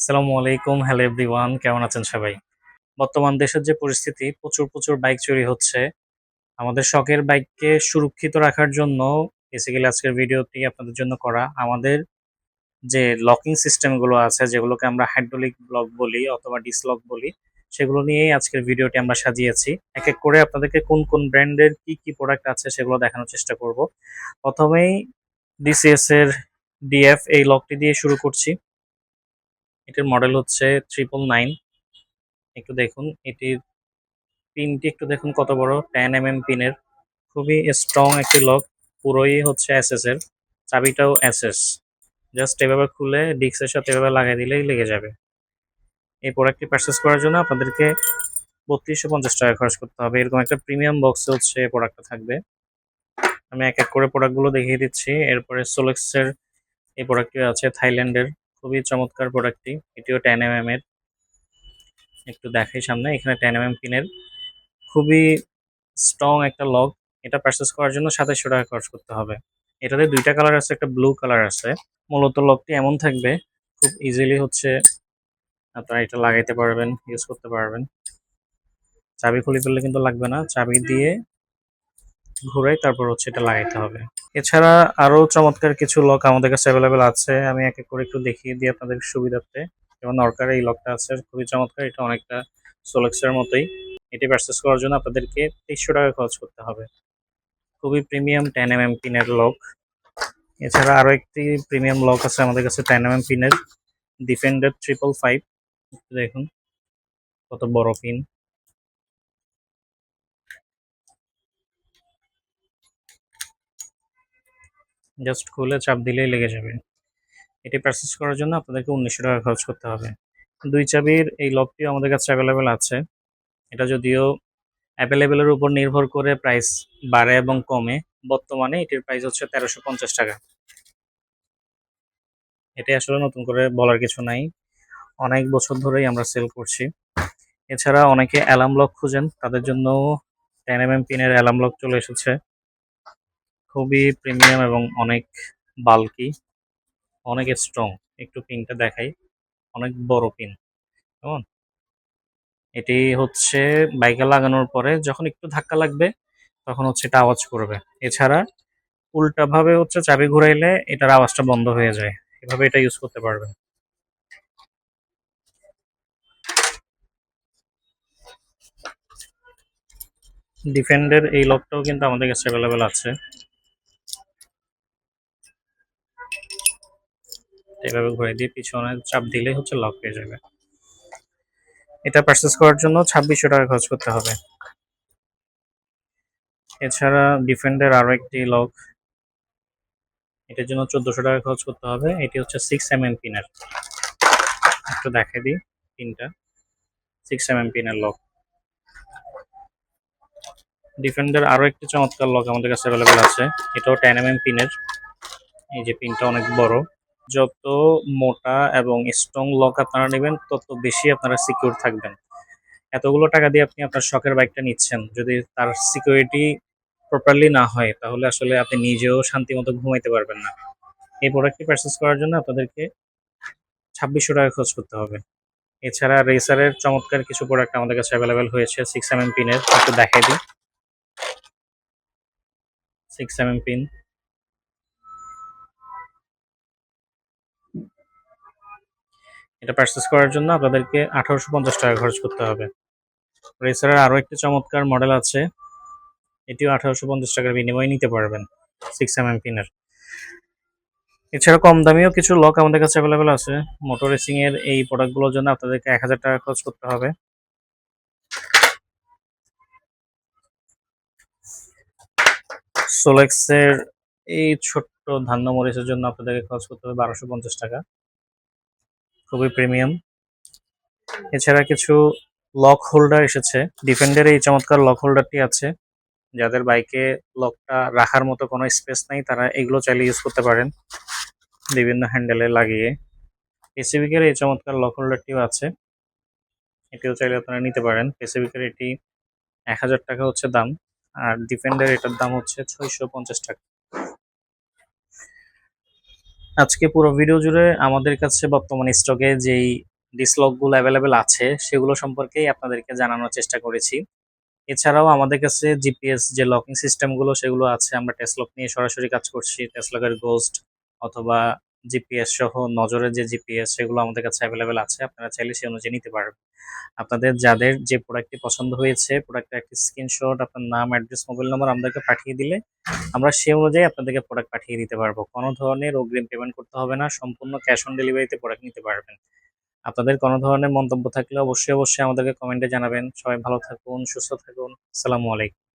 আসসালামু আলাইকুম। Hello everyone, কেমন আছেন সবাই? বর্তমান দেশের যে পরিস্থিতি, প্রচুর বাইক চুরি হচ্ছে। আমাদের শখের বাইককে সুরক্ষিত রাখার জন্য বেসিক্যালি আজকের ভিডিওটি আপনাদের জন্য করা। আমাদের যে লকিং সিস্টেম গুলো আছে, যেগুলোকে আমরা হাইড্রোলিক লক বলি অথবা ডিসলক বলি, সেগুলো নিয়েই আজকের ভিডিওটি আমরা সাজিয়েছি। এক করে আপনাদেরকে কোন ব্র্যান্ডের কি প্রোডাক্ট আছে সেগুলো দেখানোর চেষ্টা করব। ১ম এই ডিসিএস এর ডিএফ এই লকটি দিয়ে শুরু করছি। এটির মডেল হচ্ছে 999। একটু দেখুন এটির পিনটি একটু দেখুন কত বড়, 10 পিনের। খুবই স্ট্রং একটি লক, পুরোই হচ্ছে এসএস এর। চাবিটাও এসএস। জাস্ট এভাবে খুলে ডিস্কের সাথে এভাবে লাগাই দিলেই লেগে যাবে। এই প্রোডাক্টটি পারচেজ করার জন্য আপনাদেরকে ৩২৫০ টাকা খরচ করতে হবে। এরকম একটা প্রিমিয়াম বক্সে হচ্ছে প্রোডাক্টটা থাকবে। আমি এক করে প্রোডাক্টগুলো দেখিয়ে দিচ্ছি। এরপরে সোলেক্সের এই প্রোডাক্টটি আছে, থাইল্যান্ডের। খুবই চমৎকার প্রোডাক্টটি। এটিও 10 এর। একটু দেখাই সামনে, এখানে 10 পিনের খুবই স্ট্রং একটা লক। এটা পারচেজ করার জন্য ২৭০০ টাকা খরচ করতে হবে। এটাতে ২টা কালার আছে, একটা ব্লু কালার আছে। মূলত লকটি এমন থাকবে, খুব ইজিলি হচ্ছে আপনারা এটা লাগাইতে পারবেন, ইউজ করতে পারবেন। চাবি খুলে ফেললে কিন্তু লাগবে না, চাবি দিয়ে ঘুরাই তারপর হচ্ছে এটা লাগাইতে হবে। এছাড়া আরো চমৎকার কিছু লক আমাদের কাছে অ্যাভেলেবেল আছে। আমি এক এক করে একটু দেখিয়ে দিই আপনাদের সুবিধার্থে। যেমন নরকার এই লকটা আছে, খুবই চমৎকার। এটা অনেকটা সোলেক্সের মতোই। এটি পারচেজ করার জন্য আপনাদেরকে ৩০০ টাকা খরচ করতে হবে। খুবই প্রিমিয়াম 10 পিনের লক। এছাড়া আরো একটি প্রিমিয়াম লক আছে আমাদের কাছে 10 পিনের, ডিফেন্ডার 555। দেখুন কত বড় পিন। জাস্ট খুলে চাপ দিলেই লেগে যাবে। এটি পারচেজ করার জন্য আপনাদেরকে ১৯০০ টাকা খরচ করতে হবে। ২ চাবির এই লকটিও আমাদের কাছে অ্যাভেলেবেল আছে। এটা যদিও অ্যাভেলেবেলের উপর নির্ভর করে প্রাইস বাড়ে এবং কমে। বর্তমানে এটির প্রাইস হচ্ছে ১৩৫০ টাকা। এটি আসলে নতুন করে বলার কিছু নাই। অনেক বছর ধরেই আমরা সেল করছি। এছাড়া অনেকে অ্যালার্ম লক খুঁজেন, তাদের জন্য 10 পিনের অ্যালার্ম লক চলে এসেছে। খুবই প্রিমিয়াম এবং অনেক বাল্কি, অনেক স্ট্রং। একটু পিনটা দেখাই, অনেক বড় পিন। কেমন? এটি হচ্ছে বাইকে লাগানোর পরে যখন একটু ধাক্কা লাগবে তখন হচ্ছে এটা আওয়াজ করবে। এছাড়া উল্টাভাবে হচ্ছে চাবি ঘুরাইলে এটার আওয়াজটা বন্ধ হয়ে যায়। এভাবে এটা ইউজ করতে পারবেন। ডিফেন্ডের এই লকটাও কিন্তু আমাদের কাছে অ্যাভেলেবেল আছে। এভাবে ঘুরে দিয়ে পিছনে চাপ দিলেই হচ্ছে লক হয়ে যাবে। এটা পারচেজ করার জন্য ২৬০০ টাকা খরচ করতে হবে। এছাড়া ডিফেন্ডের আরো একটি লক, এটার জন্য ১৪০০ টাকা খরচ করতে হবে। এটি হচ্ছে 6 পিনের। একটু দেখাই দিই পিনটা, 6 পিনের লক। ডিফেন্ডার আরো একটি চমৎকার লক আমাদের কাছে অ্যাভেলেবেল আছে। এটাও 10 পিনের। এই যে পিনটা অনেক বড়। যত মোটা এবং স্ট্রং লক আপনারা নেবেন তত বেশি আপনারা সিকিউর থাকবেন। এতগুলো টাকা দিয়ে আপনি আপনার শখের বাইকটা নিচ্ছেন, যদি তার সিকিউরিটি প্রপারলি না হয় তাহলে আসলে আপনি নিজেও শান্তিমতো ঘুমাইতে পারবেন না। এই প্রোডাক্টটি পারচেজ করার জন্য আপনাদেরকে ২৬০০ টাকা খরচ করতে হবে। এছাড়া রেসারের চমৎকার কিছু প্রোডাক্ট আমাদের কাছে অ্যাভেলেবেল হয়েছে 6 পিনের। একটু দেখাই দিই, 6 পিন। এটা পারচেজ করার জন্য আপনাদেরকে ১৮৫০ টাকা খরচ করতে হবে। রেসারের আরো একটি চমৎকার মডেল আছে, এটিও ১৮৫০ টাকার বিনিময়ে নিতে পারবেন, 6 পিনের। এছাড়া কম দামিও কিছু লক আমাদের কাছে অ্যাভেলেবেল আছে। মোটর রেসিং এর এই প্রোডাক্টগুলোর জন্য আপনাদেরকে ১০০০ টাকা খরচ করতে হবে। সোলেক্সের এই ছোট্ট ধান্য মরিচের জন্য আপনাদেরকে খরচ করতে হবে ১২৫০ টাকা। খুবই প্রিমিয়াম। এছাড়া কিছু লক হোল্ডার এসেছে। ডিফেন্ডের এই চমৎকার লক হোল্ডারটি আছে। যাদের বাইকে লকটা রাখার মতো কোনো স্পেস নাই তারা এগুলো চাইলে ইউজ করতে পারেন বিভিন্ন হ্যান্ডেলে লাগিয়ে। পেসিফিকের এই চমৎকার লক হোল্ডারটিও আছে, এটিও চাইলে আপনারা নিতে পারেন। পেসিফিকের এটি ১০০০ টাকা হচ্ছে দাম, আর ডিফেন্ডার এটার দাম হচ্ছে ৬৫০ টাকা। আজকে পুরো ভিডিও জুড়ে আমাদের কাছে বর্তমান স্টকে যেই ডিসলকগুলো অ্যাভেলেবেল আছে সেগুলো সম্পর্কেই আপনাদেরকে জানানোর চেষ্টা করেছি। এছাড়াও আমাদের কাছে জিপিএস যে লকিং সিস্টেমগুলো সেগুলো আছে। আমরা টেসলক নিয়ে সরাসরি কাজ করছি। টেসলকের গোস্ট অথবা জিপিএস সহ নজরের যে জিপিএস সেগুলো আমাদের কাছে অ্যাভেলেবেল আছে। আপনারা চাইলে সেই অনুযায়ী নিতে পারবেন। আপনাদের যাদের যে প্রোডাক্টটি পছন্দ হয়েছে প্রোডাক্টের একটি স্ক্রিনশট, আপনার নাম, অ্যাড্রেস, মোবাইল নম্বর আমাদেরকে পাঠিয়ে দিলে আমরা সেই অনুযায়ী আপনাদেরকে প্রোডাক্ট পাঠিয়ে দিতে পারবো। কোনো ধরনের অগ্রিম পেমেন্ট করতে হবে না। সম্পূর্ণ ক্যাশ অন ডেলিভারিতে প্রোডাক্ট নিতে পারবেন। আপনাদের কোনো ধরনের মন্তব্য থাকলে অবশ্যই আমাদেরকে কমেন্টে জানাবেন। সবাই ভালো থাকুন, সুস্থ থাকুন। আসসালামু আলাইকুম।